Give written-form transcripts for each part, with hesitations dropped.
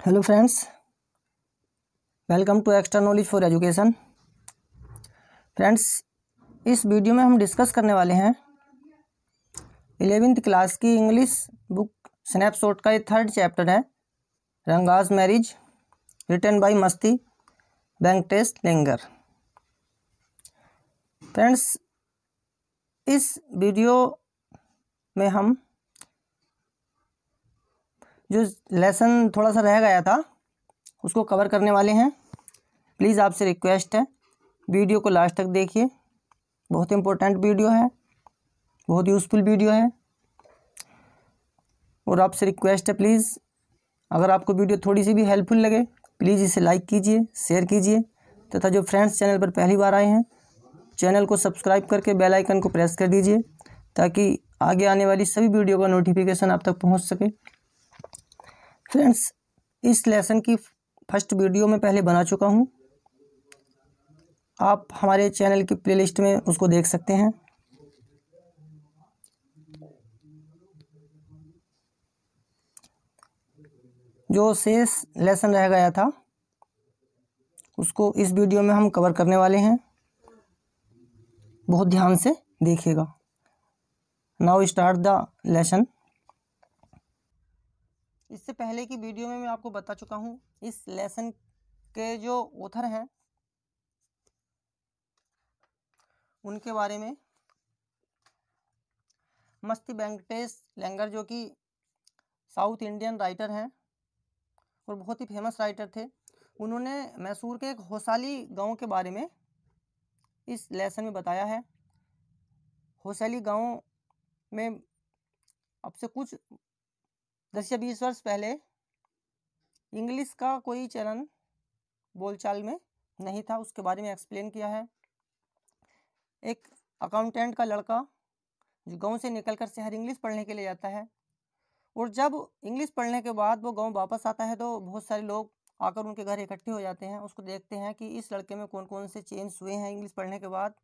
Hello friends, welcome to extra knowledge for education. Friends, इस video में हम discuss करने वाले हैं 11th क्लास की इंग्लिश बुक स्नैपशॉट का ये 3rd चैप्टर है, रंगाज मैरिज, रिटन बाय मस्ती वेंकटेश लेंगर। फ्रेंड्स, इस वीडियो में हम जो लेसन थोड़ा सा रह गया था उसको कवर करने वाले हैं। प्लीज़ आपसे रिक्वेस्ट है, वीडियो को लास्ट तक देखिए। बहुत इम्पोर्टेंट वीडियो है, बहुत यूज़फुल वीडियो है। और आपसे रिक्वेस्ट है, प्लीज़ अगर आपको वीडियो थोड़ी सी भी हेल्पफुल लगे प्लीज़ इसे लाइक कीजिए, शेयर कीजिए तथा जो फ्रेंड्स चैनल पर पहली बार आए हैं चैनल को सब्सक्राइब करके बेल आइकन को प्रेस कर दीजिए ताकि आगे आने वाली सभी वीडियो का नोटिफिकेशन आप तक पहुंच सके। फ्रेंड्स, इस लेसन की फर्स्ट वीडियो में पहले बना चुका हूं, आप हमारे चैनल की प्लेलिस्ट में उसको देख सकते हैं। जो शेष लेसन रह गया था उसको इस वीडियो में हम कवर करने वाले हैं, बहुत ध्यान से देखिएगा। Now start the lesson. इससे पहले की वीडियो में मैं आपको बता चुका हूँ इस लेसन के जो ऑथर हैं उनके बारे में। मस्ती वेंकटेश लेंगर जो कि साउथ इंडियन राइटर हैं और बहुत ही फेमस राइटर थे, उन्होंने मैसूर के एक होसाली गांव के बारे में इस लेसन में बताया है। होसाली गांव में अब से कुछ 10 या 20 वर्ष पहले इंग्लिश का कोई चलन बोलचाल में नहीं था, उसके बारे में एक्सप्लेन किया है। एक अकाउंटेंट का लड़का जो गांव से निकलकर शहर इंग्लिश पढ़ने के लिए जाता है और जब इंग्लिश पढ़ने के बाद वो गांव वापस आता है तो बहुत सारे लोग आकर उनके घर इकट्ठे हो जाते हैं। उसको देखते हैं कि इस लड़के में कौन कौन से चेंज हुए हैं इंग्लिश पढ़ने के बाद,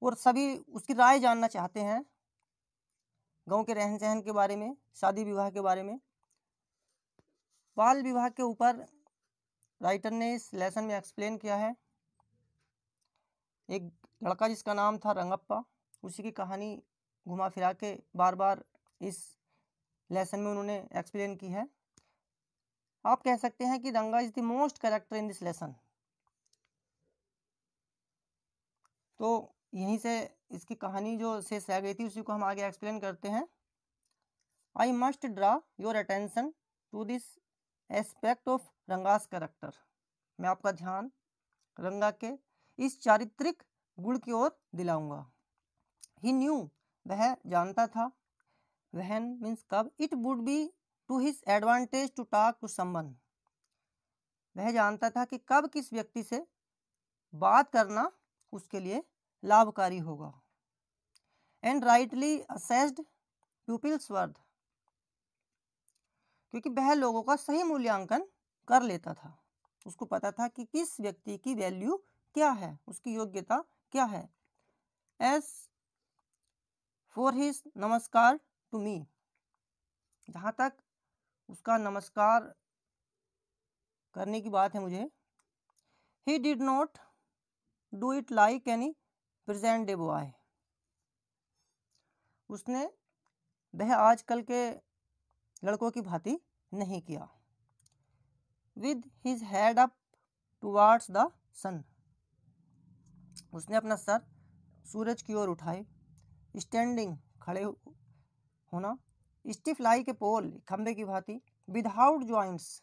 और सभी उसकी राय जानना चाहते हैं गांव के रहन सहन के बारे में, शादी विवाह के बारे में। बाल विवाह के ऊपर राइटर ने इस लेसन में एक्सप्लेन किया है। एक लड़का जिसका नाम था रंगप्पा, उसी की कहानी घुमा फिरा के बार बार इस लेसन में उन्होंने एक्सप्लेन की है। आप कह सकते हैं कि रंगा is the most character in this lesson. तो यहीं से इसकी कहानी जो शेष रह गई थी उसी को हम आगे एक्सप्लेन करते हैं। I must draw your attention to this aspect of Ranga's character. मैं आपका ध्यान रंगा के इस चारित्रिक गुण की ओर दिलाऊंगा। ही न्यू, वह जानता था, वहन मीन्स कब, it would be to his advantage to talk to someone. वह जानता था कि कब किस व्यक्ति से बात करना उसके लिए लाभकारी होगा। And rightly assessed pupils worth, क्योंकि वह लोगों का सही मूल्यांकन कर लेता था। उसको पता था कि किस व्यक्ति की वैल्यू क्या है, उसकी योग्यता क्या है। As for his namaskar to me, जहाँ तक उसका नमस्कार करने की बात है मुझे, he did not do it like any present day boy. उसने वह आजकल के लड़कों की भांति नहीं किया। With his head up towards the sun, उसने अपना सर सूरज की ओर उठाए। स्टैंडिंग, खड़े होना। स्टिफ लाइक ए पोल, खंबे की भांति। विदाउट जॉइंट्स,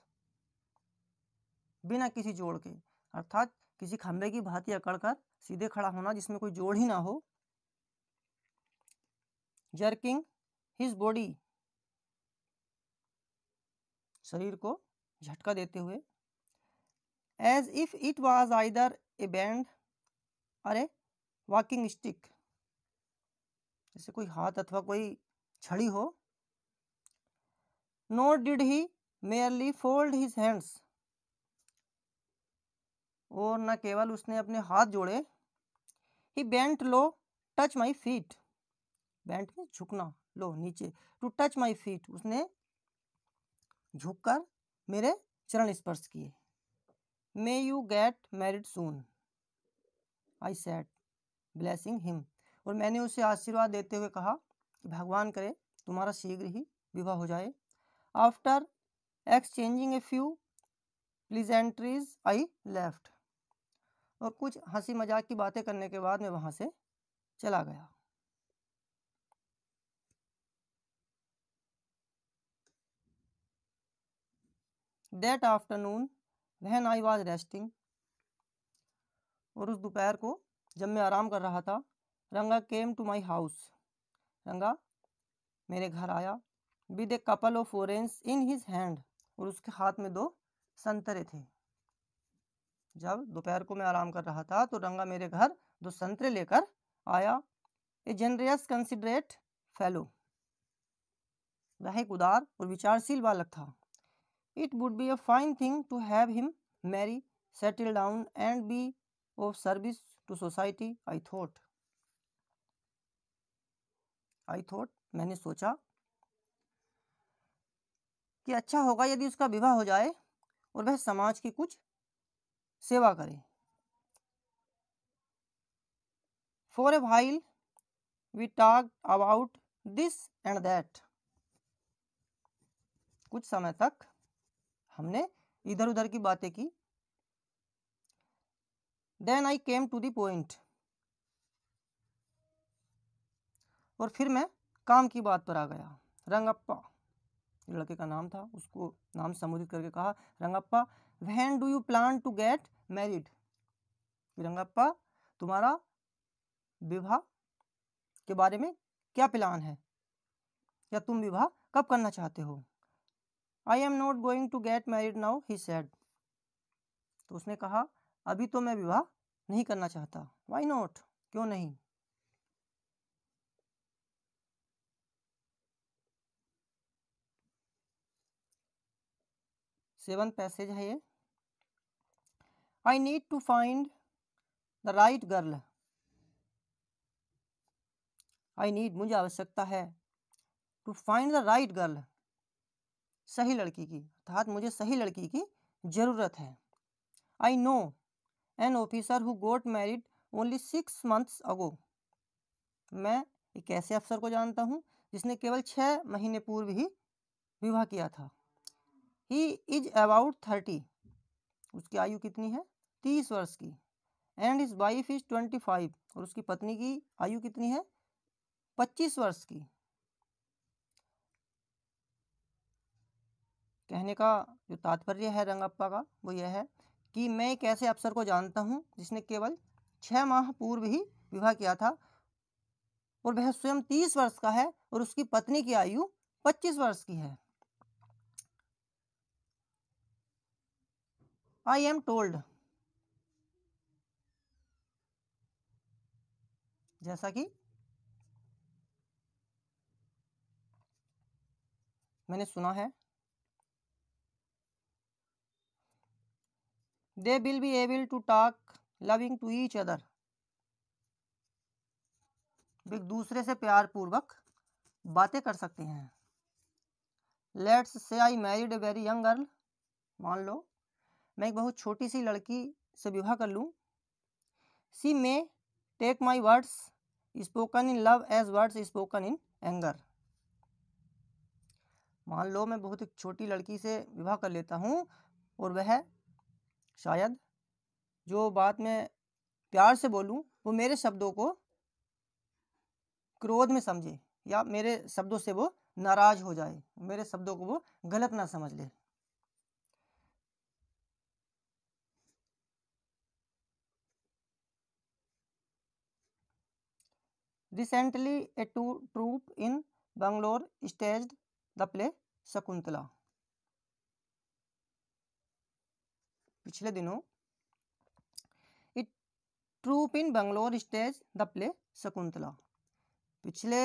बिना किसी जोड़ के, अर्थात किसी खंबे की भांति अकड़कर सीधे खड़ा होना जिसमें कोई जोड़ ही ना हो। जर्किंग हिज बॉडी, शरीर को झटका देते हुए। As if it was either a band or a walking stick, जैसे कोई हाथ अथवा कोई छड़ी हो। Not did he merely fold his hands, और न केवल उसने अपने हाथ जोड़े। He bent low touch my feet, bent में झुकना, लो नीचे, टू टच माई फीट, उसने झुककर मेरे चरण स्पर्श किए। May you get married soon, I said blessing him, और मैंने उसे आशीर्वाद देते हुए कहा कि भगवान करे तुम्हारा शीघ्र ही विवाह हो जाए। After exchanging a few pleasantries I left, और कुछ हंसी मजाक की बातें करने के बाद मैं वहां से चला गया। That afternoon when I was resting, और उस दोपहर को जब मैं आराम कर रहा था, रंगा केम टू माई हाउस, रंगा मेरे घर आया। With a couple of orange in his hand, और उसके हाथ में 2 संतरे थे। जब दोपहर को मैं आराम कर रहा था तो रंगा मेरे घर 2 संतरे लेकर आया। ए जेनरियस कंसिडरेट फेलो, वह एक उदार और विचारशील बालक था। It would be a fine thing to have him marry, settle down and be of service to society, I thought. मैंने सोचा कि अच्छा होगा यदि उसका विवाह हो जाए और वह समाज की कुछ सेवा करे। For a while we talked about this and that. कुछ समय तक हमने इधर उधर की बातें की। Then I came to the point, और फिर मैं काम की बात पर आ गया। रंगप्पा, लड़के का नाम था, उसको नाम संबोधित करके कहा, Rangappa when do you plan to get married, Rangappa तुम्हारा विवाह के बारे में क्या प्लान है, या तुम विवाह कब करना चाहते हो। I am not going to get married now, he said, तो उसने कहा अभी तो मैं विवाह नहीं करना चाहता। वाई नॉट, क्यों नहीं। सेवंथ पैसेज है ये। I need to find the right girl, I need मुझे आवश्यकता है, to find the right girl सही लड़की की, अर्थात मुझे सही लड़की की जरूरत है। I know an officer who got married only 6 months अगो, मैं एक ऐसे अफसर को जानता हूँ जिसने केवल 6 महीने पूर्व ही विवाह किया था। ही इज अबाउट 30, उसकी आयु कितनी है, 30 वर्ष की। एंड हिज वाइफ इज 25, और उसकी पत्नी की आयु कितनी है, 25 वर्ष की। कहने का जो तात्पर्य है रंगप्पा का वो यह है कि मैं एक ऐसे अफसर को जानता हूँ जिसने केवल 6 माह पूर्व ही विवाह किया था, और वह स्वयं 30 वर्ष का है, और उसकी पत्नी की आयु 25 वर्ष की है। आई एम टोल्ड, जैसा कि मैंने सुना है, they will be able to talk loving to each other, वे एक दूसरे से प्यार पूर्वक बातें कर सकते हैं। Let's say I married a very young girl, मान लो मैं एक बहुत छोटी सी लड़की से विवाह कर लूँ। She may take my words spoken in love as words spoken in anger, मान लो मैं बहुत एक छोटी लड़की से विवाह कर लेता हूँ और वह शायद जो बात मैं प्यार से बोलूँ वो मेरे शब्दों को क्रोध में समझे, या मेरे शब्दों से वो नाराज हो जाए, मेरे शब्दों को वो गलत ना समझ ले। Recently a troupe in Bangalore staged the play Shakuntala, पिछले दिनों एक troupe in Bangalore stage the play Shakuntala, पिछले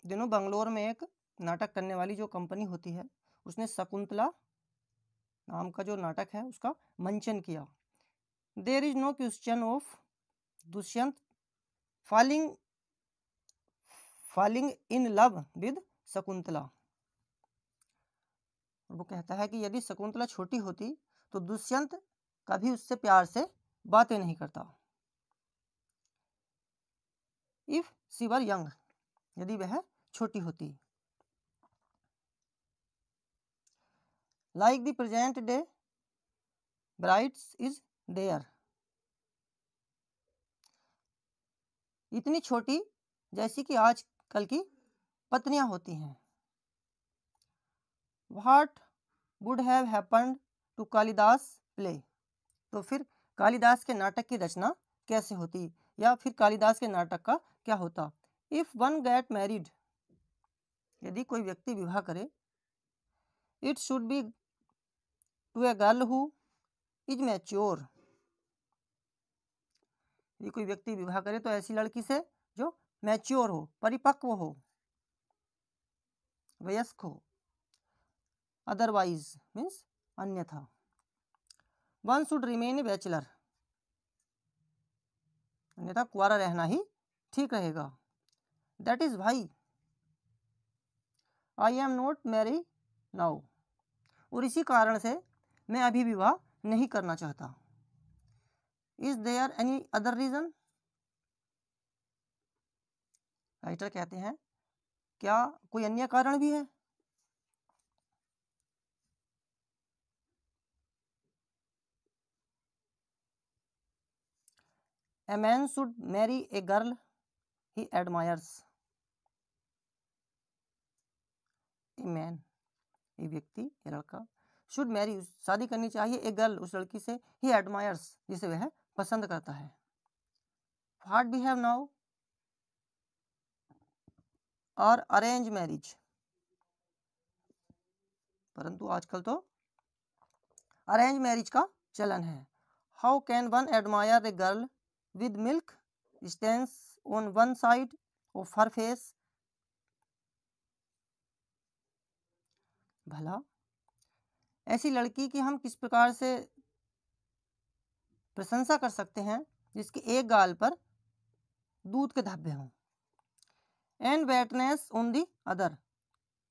दिनों बंगलोर में एक नाटक करने वाली जो कंपनी होती है उसने शकुंतला नाम का जो नाटक है उसका मंचन किया। There is no question of Dushyanta falling in love with Shakuntala, वो कहता है कि यदि शकुंतला छोटी होती तो दुष्यंत कभी उससे प्यार से बातें नहीं करता। इफ शी वर यंग, यदि वह छोटी होती। Like the present day brides is there, इतनी छोटी जैसी कि आज कल की पत्नियां होती हैं। What would have happened to Kalidasa play, तो फिर कालिदास के नाटक की रचना कैसे होती, या फिर कालिदास के नाटक का क्या होता। इफ वन गेट मैरिड, यदि कोई व्यक्ति विवाह करे, it should be to a girl who is mature, यदि कोई व्यक्ति विवाह करे तो ऐसी लड़की से जो मैच्योर हो, परिपक्व हो, वयस्क हो। अदरवाइज मीन्स अन्यथा। One should remain a bachelor, अन्यथा कुंवारा रहना ही ठीक रहेगा। That is why I am not marry now, और इसी कारण से मैं अभी विवाह नहीं करना चाहता। Is there any other reason, writer कहते हैं क्या कोई अन्य कारण भी है। A man should marry a girl he admires. A man, एक व्यक्ति, एक लड़का, should marry, शादी करनी चाहिए, एक गर्ल, उस लड़की से, he admires, जिसे वह पसंद करता है। What we have now are arranged marriage, परंतु आजकल तो अरेंज मैरिज का चलन है। How can one admire a girl with milk stains on one side of her face, भला ऐसी लड़की की हम किस प्रकार से प्रशंसा कर सकते हैं जिसके एक गाल पर दूध के धब्बे हों। And wetness on the other,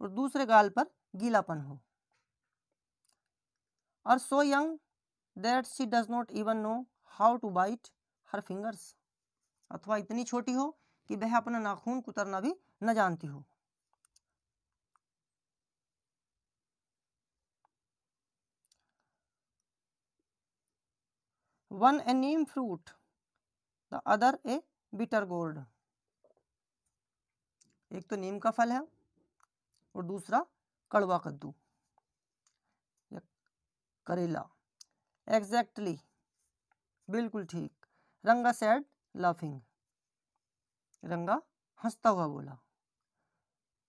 और दूसरे गाल पर गीलापन हो। Or so young that she does not even know how to bite her fingers, अथवा इतनी छोटी हो कि वह अपना नाखून कुतरना भी न जानती हो। One A Neem fruit the other A bitter gold, एक तो नीम का फल है और दूसरा कड़वा कद्दू या करेला। एग्जैक्टली, बिल्कुल ठीक। रंगा सैड लाफिंग, रंगा हंसता हुआ बोला।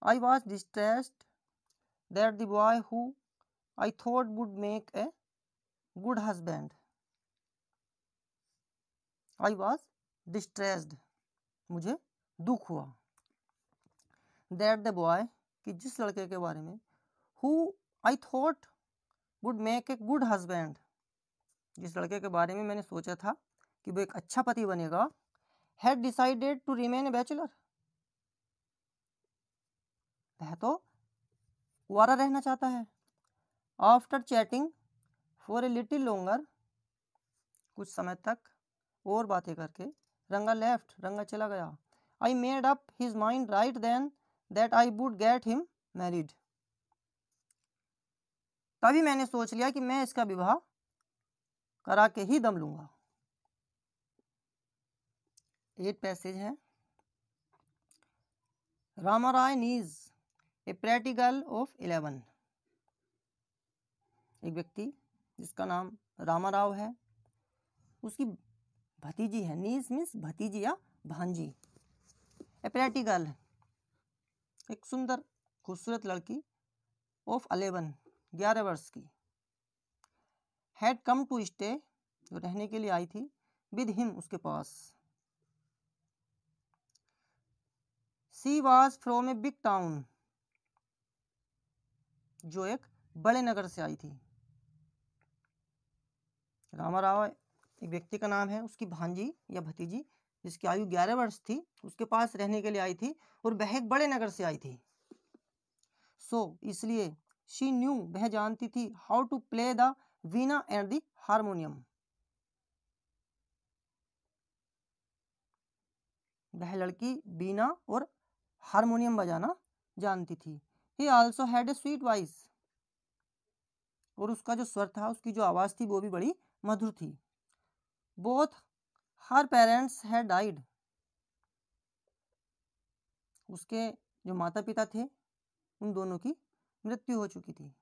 I was distressed that the boy who I thought would make a good husband, I was distressed, मुझे दुख हुआ। दैट द बॉय, कि जिस लड़के के बारे में, who I thought would make a good husband, जिस लड़के के बारे में मैंने सोचा था कि वो एक अच्छा पति बनेगा, had decided to remain a bachelor, वह तो कुंवारा रहना चाहता है। After chatting for a little longer, कुछ समय तक और बातें करके, रंगा लेफ्ट, रंगा चला गया। I made up his mind right then that I would get him married, तभी मैंने सोच लिया कि मैं इसका विवाह करा के ही दम लूंगा। 8 पैसेज है। रामाराय नीज ए प्रेटी गर्ल ऑफ 11, एक व्यक्ति जिसका नाम रामाराव है, उसकी भतीजी है, नीज मीन्स भतीजी या भांजी। ए प्रेटी गर्ल, एक सुंदर खूबसूरत लड़की, ऑफ 11, 11 वर्ष की। हैड कम टू स्टे, जो रहने के लिए आई थी, विद हिम, उसके पास। She was from a big town, जो एक बड़े नगर से आई थी। रामाराव एक व्यक्ति का नाम है, उसकी भांजी या भतीजी जिसकी आयु 11 वर्ष थी, उसके पास रहने के लिए आई थी, और वह एक बड़े नगर से आई थी। सो इसलिए शी न्यू, वह जानती थी, how to play the veena and the harmonium, वह लड़की बीना और हारमोनियम बजाना जानती थी। He also had a sweet voice, और उसका जो स्वर था, उसकी जो आवाज़ थी वो भी बड़ी मधुर थी। Both her parents had died, उसके जो माता पिता थे उन दोनों की मृत्यु हो चुकी थी,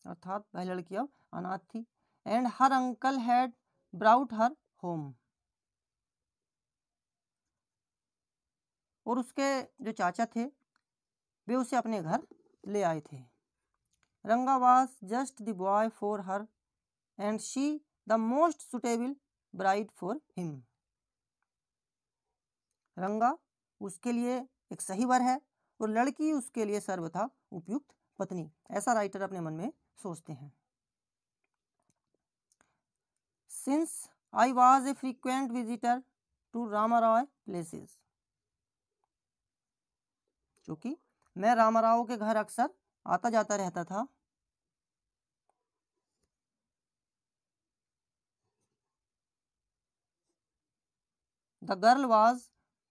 अर्थात वह लड़की अब अनाथ थी। And her uncle had brought her home, और उसके जो चाचा थे वे उसे अपने घर ले आए थे। रंगा was just the boy for her and she the most suitable bride for him, रंगा उसके लिए एक सही वर है और लड़की उसके लिए सर्वथा उपयुक्त पत्नी, ऐसा राइटर अपने मन में सोचते हैं। Since I was a frequent visitor to Ramarao places, क्योंकि मैं रामाराव के घर अक्सर आता जाता रहता था। The girl was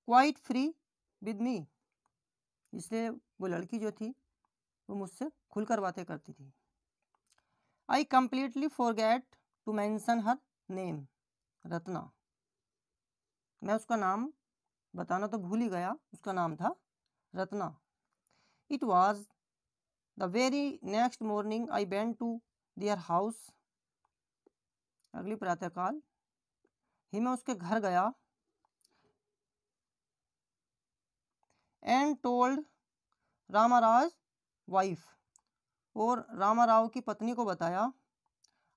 quite free with me, इसलिए वो लड़की जो थी वो मुझसे खुलकर बातें करती थी। I completely forget to mention her name Ratna, मैं उसका नाम बताना तो भूल ही गया, उसका नाम था Ratna. It was the very next morning I went to their house, अगली प्रातःकाल ही मैं उसके घर गया। एंड टोल्ड रामाराव वाइफ, और रामाराव की पत्नी को बताया,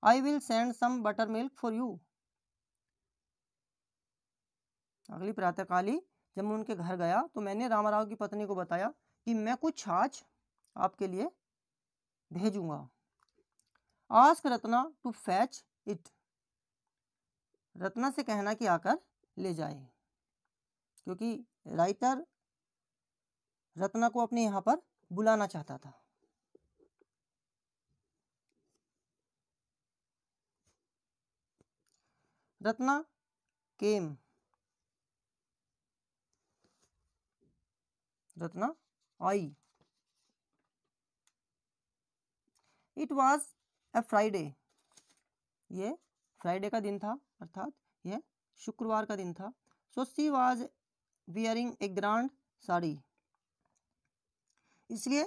I will send some butter milk for you, अगली प्रातःकाली जब मैं उनके घर गया तो मैंने रामाराव की पत्नी को बताया कि मैं कुछ छाछ आपके लिए भेजूंगा। Ask Ratna to fetch it, Ratna से कहना कि आकर ले जाए, क्योंकि राइटर रत्ना को अपने यहाँ पर बुलाना चाहता था। रत्ना केम, रत्ना आई। इट वॉज ए फ्राइडे, ये फ्राइडे का दिन था, अर्थात यह शुक्रवार का दिन था। So she was wearing a grand sari, इसलिए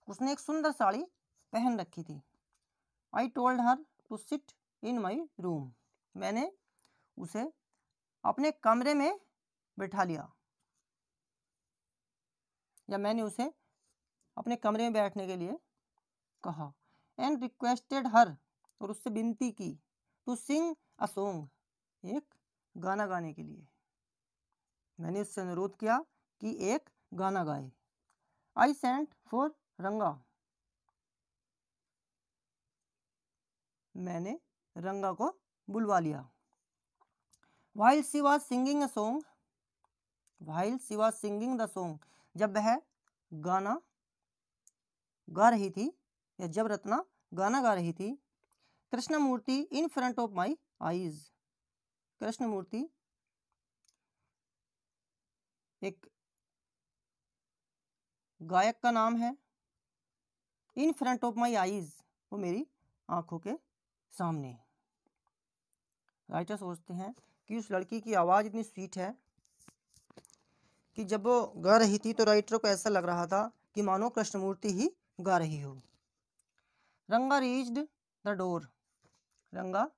उसने एक सुंदर साड़ी पहन रखी थी। I told her to sit in my room, मैंने उसे अपने कमरे में बैठा लिया, या मैंने उसे अपने कमरे में बैठने के लिए कहा। एंड रिक्वेस्टेड हर, और उससे विनती की, टू सिंग अ सॉन्ग, एक गाना गाने के लिए, मैंने उससे अनुरोध किया कि एक गाना गाए। आई सेंट फॉर रंगा, मैंने रंगा को बुलवा लिया। While she was singing a song, while she was singing the song, जब वह गाना गा रही थी, या जब रत्ना गाना गा रही थी, Krishnamurthy in front of my eyes, Krishnamurthy एक गायक का नाम है। In front of my eyes, वो मेरी आंखों के सामने। राइटर सोचते हैं कि उस लड़की की आवाज़ इतनी स्वीट है कि जब वो गा रही थी तो राइटर को ऐसा लग रहा था कि मानो कृष्णमूर्ति ही गा रही हो। रंगा रीच्ड द डोर, रंगा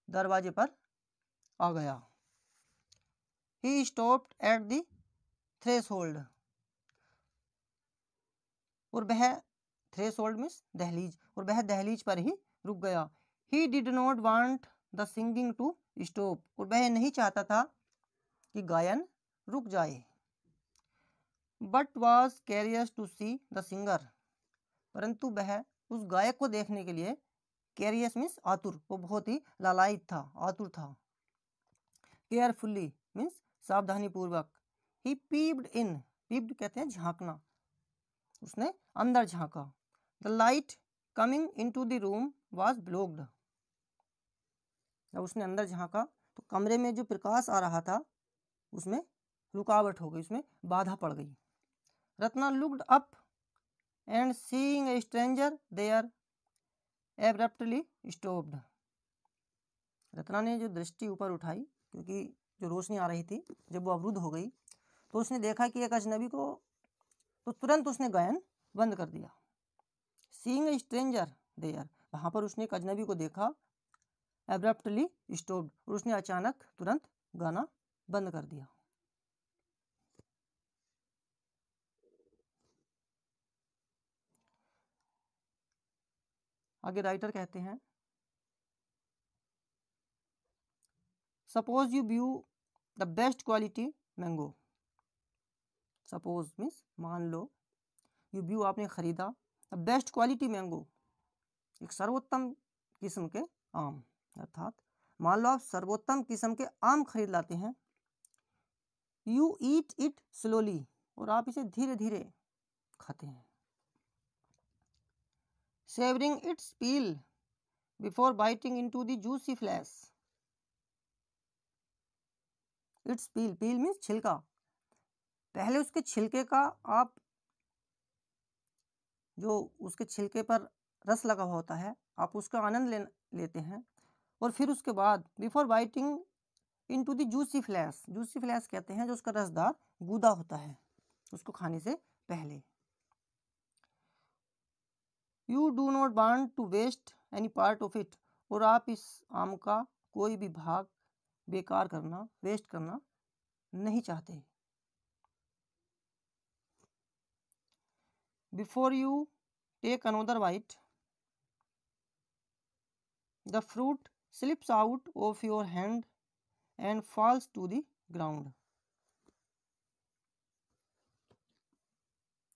दरवाजे पर आ गया। He stopped at the threshold, और वह थ्रेशोल्ड मीन्स दहलीज, और वह दहलीज पर ही रुक गया। He did not want the singing to stop, और वह नहीं चाहता था कि गायन रुक जाए। But was curious to see the singer, परंतु वह उस गायक को देखने के लिए, कैरियस मीन्स आतुर, वो बहुत ही लालायित था, आतुर था। केयरफुल्ली मीन्स सावधानी पूर्वक। ही पीप्ड इन, पीप्ड कहते हैं झांकना, उसने अंदर झांका। The light coming into the room was blocked. जब उसने अंदर झांका तो कमरे में जो प्रकाश आ रहा था उसमें रुकावट हो गई, उसमें बाधा पड़ गई। Ratna looked up and seeing a stranger there abruptly stopped. Ratna ने जो दृष्टि ऊपर उठाई, क्योंकि जो रोशनी आ रही थी जब वो अवरुद्ध हो गई, तो उसने देखा कि एक अजनबी को, तो तुरंत उसने गायन बंद कर दिया। सीइंग ए स्ट्रेंजर देयर, वहाँ पर उसने एक अजनबी को देखा। एब्रप्टली स्टॉप्ड, और उसने अचानक तुरंत गाना बंद कर दिया। आगे राइटर कहते हैं, suppose you view the best quality mango. Suppose means मान लो, यू व्यू आपने खरीदा, द बेस्ट क्वालिटी मैंगो, एक सर्वोत्तम किस्म के आम, अर्थात मान लो आप सर्वोत्तम किस्म के आम खरीद लाते हैं। यू ईट इट स्लोली, और आप इसे धीरे धीरे खाते हैं। Savouring it's peel before biting into the juicy flash. It's peel, peel means छिलका, पहले उसके छिलके का आप, जो उसके छिलके पर रस लगा हुआ होता है, आप उसका आनंद लेते हैं, और फिर उसके बाद before biting into the juicy flash, juicy flash कहते हैं जो उसका रसदार गूदा होता है, उसको खाने से पहले। You do not want to waste any part of it, और आप इस आम का कोई भी भाग बेकार करना, वेस्ट करना नहीं चाहते। Before you take another bite the fruit slips out of your hand and falls to the ground.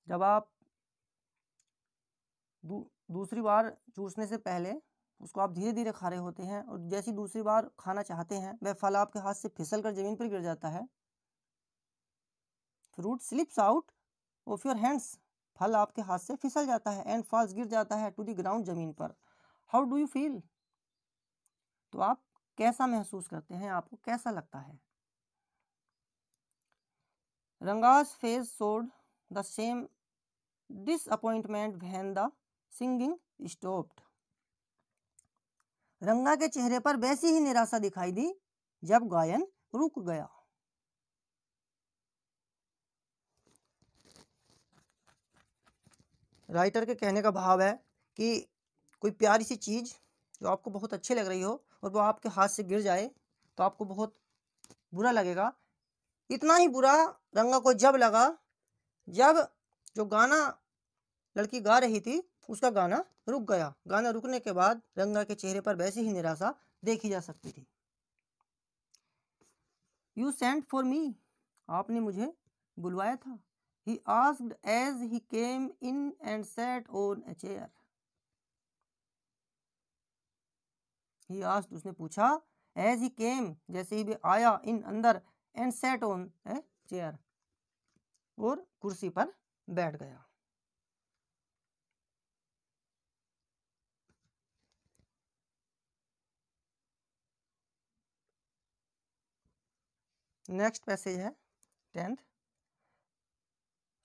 जब आप दूसरी बार चूसने से पहले उसको आप धीरे धीरे खा रहे होते हैं, और जैसी दूसरी बार खाना चाहते हैं वह फल आपके हाथ से फिसल कर जमीन पर गिर जाता है। Fruit slips out of your hands, फल आपके हाथ से फिसल जाता है, एंड फॉल्स गिर जाता है, टू द ग्राउंड जमीन पर। हाउ डू यू फील, तो आप कैसा महसूस करते हैं, आपको कैसा लगता है। रंगा's face showed the same disappointment when the singing stopped। रंगा के चेहरे पर वैसी ही निराशा दिखाई दी जब गायन रुक गया। राइटर के कहने का भाव है कि कोई प्यारी सी चीज़ जो आपको बहुत अच्छी लग रही हो और वो आपके हाथ से गिर जाए तो आपको बहुत बुरा लगेगा। इतना ही बुरा रंगा को जब लगा जब जो गाना लड़की गा रही थी उसका गाना रुक गया। गाना रुकने के बाद रंगा के चेहरे पर वैसी ही निराशा देखी जा सकती थी। यू सेंट फॉर मी, आपने मुझे बुलवाया था। He asked as he came in and sat on a chair। He asked, उसने पूछा, as he came, जैसे ही भी आया, in अंदर, and sat on a chair, और कुर्सी पर बैठ गया। नेक्स्ट पैसेज है 10th।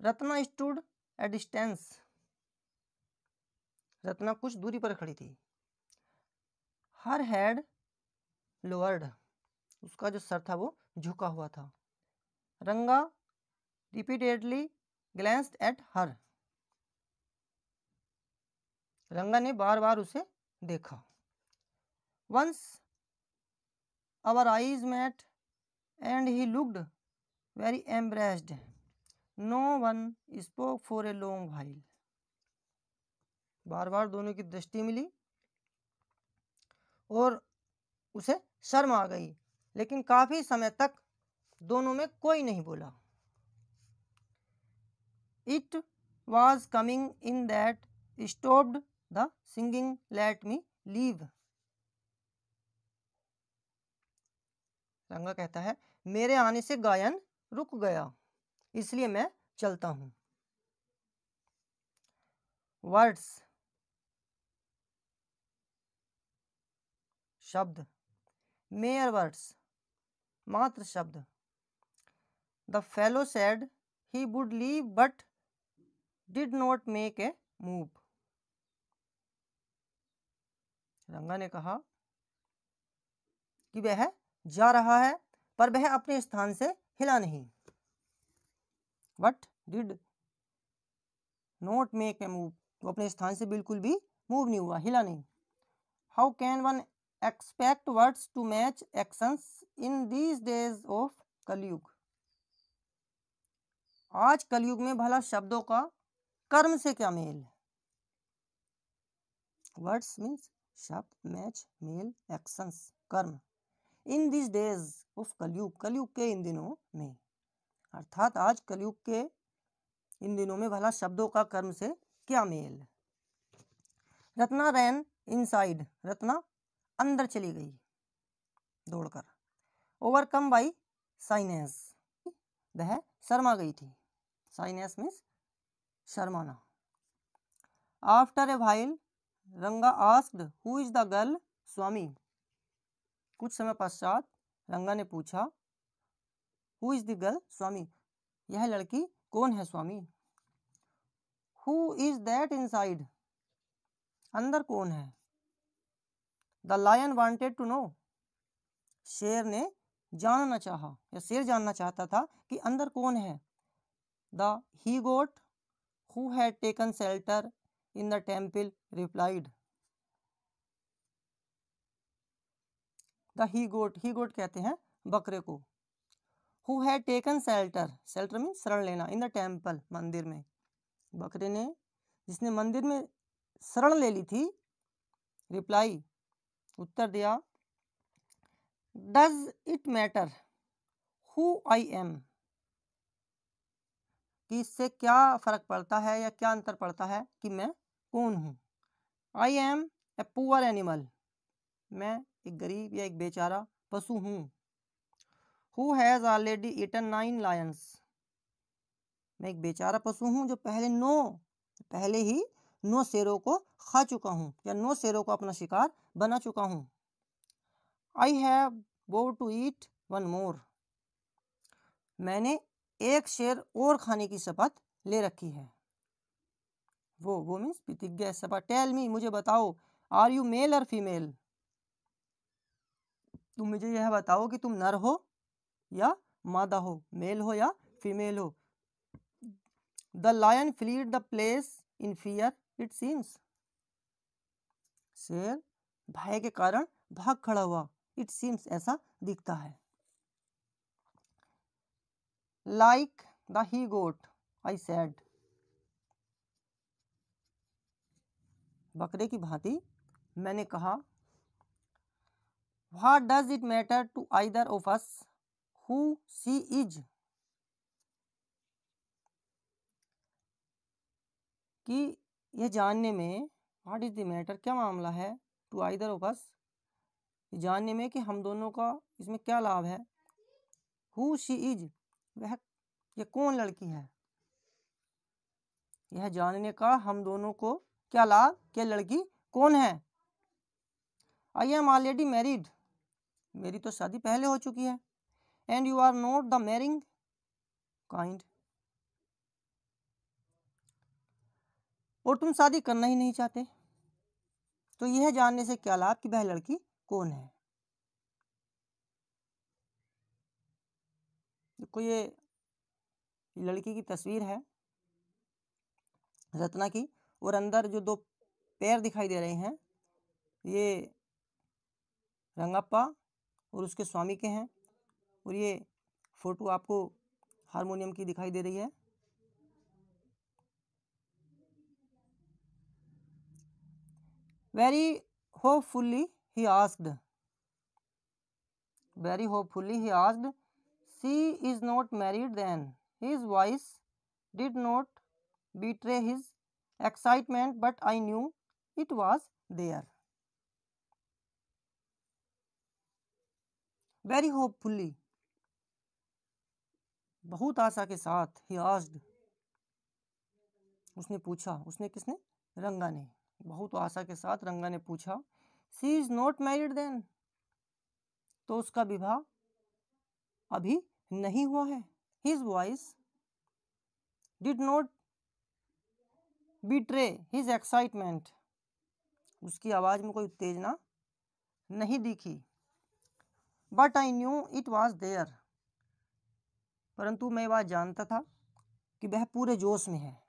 रत्ना स्टूड ए डिस्टेंस, रत्ना कुछ दूरी पर खड़ी थी। हर हेड लोअर्ड, उसका जो सर था वो झुका हुआ था। रंगा रिपीटेडली ग्लैंस्ड एट हर, रंगा ने बार बार उसे देखा। Once our eyes met and he looked very embarrassed, no one spoke for a long while. बार बार दोनों की दृष्टि मिली और उसे शर्म आ गई, लेकिन काफी समय तक दोनों में कोई नहीं बोला। It was coming in that stopped the singing, let me leave. रंगा कहता है, मेरे आने से गायन रुक गया, इसलिए मैं चलता हूं। वर्ड्स शब्द, mere words, मात्र शब्द। The fellow said he would leave but did not make a move. रंगा ने कहा कि वह जा रहा है पर वह अपने स्थान से हिला नहीं। But did not make a move, वो अपने स्थान से बिल्कुल भी मूव नहीं हुआ, हिला नहीं। How can one expect words to match actions in these days of कलयुग? आज कलयुग में भला शब्दों का कर्म से क्या मेल? वर्ड्स मीन्स शब्द, मैच, मेल, एक्शंस, कर्म। इन दिस डेज ऑफ कलयुग, कलयुग के इन दिनों में, अर्थात आज कलयुग के इन दिनों में भला शब्दों का कर्म से क्या मेल? रत्ना रैन इनसाइड, रत्ना अंदर चली गई दौड़कर। ओवरकम बाई साइनेस, वह शर्मा गई थी। साइनेस मीन्स शर्माना। After a while Ranga asked who is the girl Swami, कुछ समय पश्चात रंगा ने पूछा who is the girl Swami, यह लड़की कौन है Swami? Who is that inside, अंदर कौन है? The lion wanted to know, शेर ने जानना चाहा या शेर जानना चाहता था कि अंदर कौन है। The he goat who had taken shelter in the temple replied, the he goat कहते हैं बकरे को। Who had taken shelter, shelter mean शरण लेना, इन द टेम्पल, मंदिर में। बकरे ने, जिसने मंदिर में शरण ले ली थी, रिप्लाई, उत्तर दिया, does it matter who I am, कि इससे क्या फर्क पड़ता है या क्या अंतर पड़ता है कि मैं कौन हूँ। I am a poor animal, मैं एक गरीब या एक बेचारा पशु हूँ। Who has already eaten 9 lions, मैं एक बेचारा पशु हूँ जो पहले ही 9 शेरों को खा चुका हूँ या 9 शेरों को अपना शिकार बना चुका हूँ। आई हैव वोड टू ईट 1 मोर, मैंने एक शेर और खाने की शपथ ले रखी है। वो मीन्स प्रतिज्ञा, शपथ। टेल मी, मुझे बताओ, आर यू मेल और फीमेल, तुम मुझे यह बताओ कि तुम नर हो या मादा हो, मेल हो या फीमेल हो। The lion fled the place in fear it seems, शेर भय के कारण भाग खड़ा हुआ, इट सीम्स, ऐसा दिखता है। Like the he goat I said, बकरे की भांति मैंने कहा। What does it matter to either of us who she is, कि यह जानने में, व्हाट इज द मैटर, क्या मामला है, टू आइदर ऑफ अस, जानने में कि हम दोनों का इसमें क्या लाभ है। हु शी इज, यह कौन लड़की है, यह जानने का हम दोनों को क्या लाभ, क्या लड़की कौन है। आई एम ऑलरेडी मैरिड, मेरी तो शादी पहले हो चुकी है। And you are not the marrying kind, और तुम शादी करना ही नहीं चाहते, तो यह जानने से क्या लाभ कि वह लड़की कौन है। देखो ये लड़की की तस्वीर है रत्ना की, और अंदर जो 2 पैर दिखाई दे रहे हैं ये रंगप्पा और उसके स्वामी के हैं, और ये फोटो आपको हारमोनियम की दिखाई दे रही है। Very hopefully he asked, very hopefully he asked, she is not married then, his voice did not betray his excitement but I knew it was there। very hopefully, बहुत आशा के साथ, he asked, उसने पूछा, उसने किसने, रंगा ने, बहुत आशा के साथ रंगा ने पूछा, she is not married then, तो उसका विवाह अभी नहीं हुआ है। His voice did not betray his excitement, उसकी आवाज में कोई उत्तेजना नहीं दिखी। But I knew it was there, परंतु मैं बात जानता था कि वह पूरे जोश में है।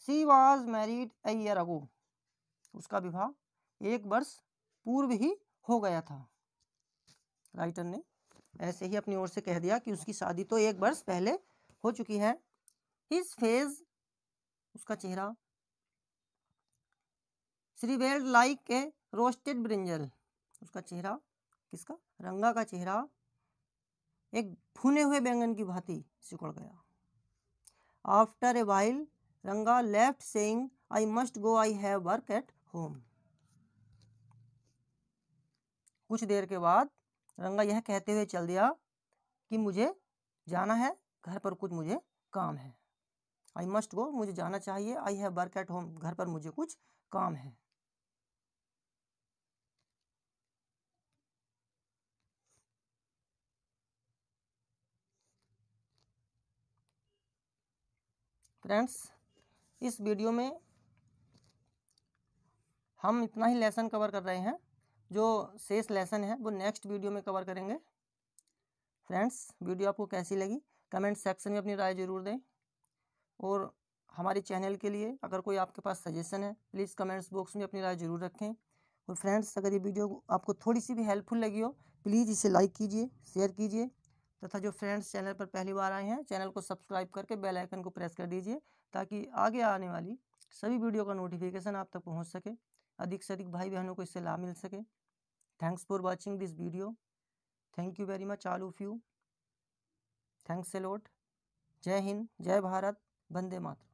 She was married a year ago, उसका विवाह 1 वर्ष पूर्व ही हो गया था। राइटर ने ऐसे ही अपनी ओर से कह दिया कि उसकी शादी तो 1 वर्ष पहले हो चुकी है। हिज फेस, उसका चेहरा, श्रीवेल्ड लाइक ए रोस्टेड ब्रिंजल, उसका चेहरा किसका? रंगा का चेहरा एक भुने हुए बैंगन की भांति सिकुड़ गया। आफ्टर ए वाइल रंगा left saying I must go, I have work at home. कुछ देर के बाद रंगा यह कहते हुए चल दिया कि मुझे जाना है, घर पर कुछ मुझे काम है। आई मस्ट गो, मुझे जाना चाहिए। I have work at home, घर पर मुझे कुछ काम है। फ्रेंड्स, इस वीडियो में हम इतना ही लेसन कवर कर रहे हैं। जो शेष लेसन है वो नेक्स्ट वीडियो में कवर करेंगे। फ्रेंड्स, वीडियो आपको कैसी लगी कमेंट सेक्शन में अपनी राय ज़रूर दें। और हमारे चैनल के लिए अगर कोई आपके पास सजेशन है प्लीज़ कमेंट्स बॉक्स में अपनी राय ज़रूर रखें। और फ्रेंड्स, अगर ये वीडियो आपको थोड़ी सी भी हेल्पफुल लगी हो प्लीज़ इसे लाइक कीजिए, शेयर कीजिए, तथा जो फ्रेंड्स चैनल पर पहली बार आए हैं चैनल को सब्सक्राइब करके बेल आइकन को प्रेस कर दीजिए ताकि आगे आने वाली सभी वीडियो का नोटिफिकेशन आप तक पहुंच सके, अधिक से अधिक भाई बहनों को इससे लाभ मिल सके। Thanks for watching this video. Thank you very much all of you. Thanks a lot. जय हिंद, जय भारत, वंदे मातरम।